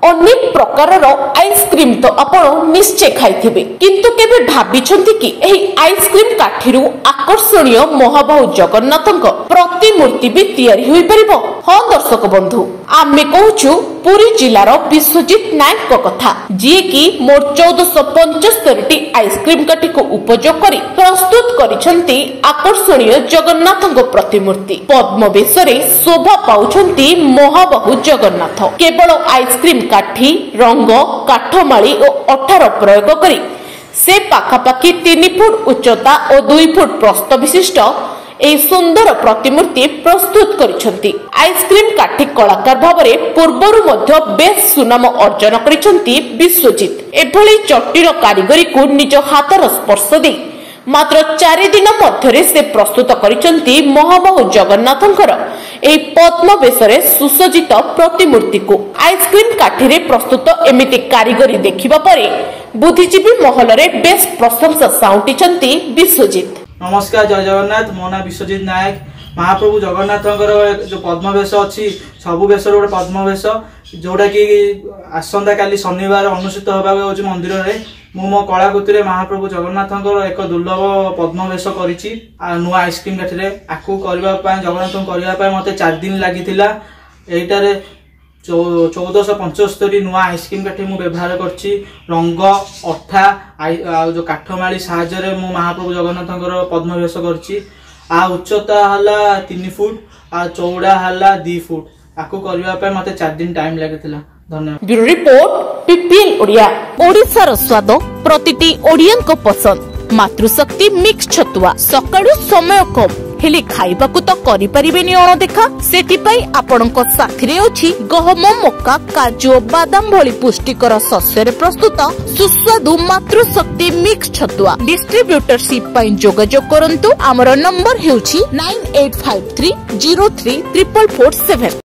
अनेक प्रकारर आइसक्रीम तो आपण निश्चय खाइथिबे किंतु केबे भाबिछंती कि एही आइसक्रीम काठीरु आकर्षणीय महाबाहु जगन्नाथक प्रतिमूर्ति भी तैयारी होई परिबो। हां दर्शक बंधु, आमे कहूछु पुरी जिलार विश्वजित नायक कथा, जी कि मोर 1475 टी आइसक्रीम काठी को उपयोग करी प्रस्तुत करिसंती आकर्षणीय जगन्नाथक प्रतिमूर्ति। पद्म बेशरे शोभा पाउछंती महाबाहु जगन्नाथ। केवल आइसक्रीम काठी, रंग, काठमाली और अठार प्रयोग करी से पाखापाखि 3 फुट उच्चता और 2 फुट प्रस्थ विशिष्ट ए सुंदर प्रतिमूर्ति प्रस्तुत करिसंती। आइसक्रीम काठी कलाकार भावरे पूर्वरु मध्य बेस सुनाम अर्जन करिसंती विश्वजित। एभली जटिल कारीगरी को निज हाथर स्पर्श दे मात्र 4 दिन मध्यरे से प्रस्तुत करिसंती महाबाहु जगन्नाथंकर ए पद्म बेशरे सुसज्जित प्रतिमूर्ति को। आइसक्रीम काठीरे प्रस्तुत एमिति कारीगरी देखिबा परे बुद्धिजीवी महलरे बेस प्रशंसा साउंटिचंती विश्वजित। नमस्कार, जय जगन्नाथ। मो ना विश्वजित नायक। महाप्रभु जगन्नाथंकर जो पद्म बेश अच्छी सबु बेश गोटे पद्म बेश जोटा कि आसंता काली शनिवार अनुष्ठित होगा मंदिर में मु मो कलाकृति महाप्रभु जगन्नाथंकर एक दुर्लभ पद्म बेश करिछि। नुआ आइसक्रीम काठी आकु करबा जगन्नाथ करबा मते 4 दिन लागिथिला। एटारे 1475 नुआ आइसक्रीम काठी मु व्यवहार करछि। रंग, अठा जो काठमाली साहाय्य मु महाप्रभु जगन्नाथंकर पद्म बेश करछि। आ उच्चता हला 3 फुट, आ चौड़ा हला 2 फुट। आकु करबा मते 4 दिन टाइम लागिथिला। धन्यवाद। Bureau report PPL Odia. ओडिशार स्वाद प्रतिटी ओडियन को पसंद। मातृशक्ति मिक्स छतुआ सकाळु समय कम हेले खाइबाकू तो करि परिबेनी अणदेखा। सेतिपई आपणक साथिरे अछि गहम, मक्का, काजू, बादाम भली पुष्टिकर शस्यरे प्रस्तुत सुस्वादु मातृशक्ति मिक्स छतुआ। डिस्ट्रीब्यूटरशिप पई जोगाजोग करंतु। हमर नंबर हेउछि 9853033447।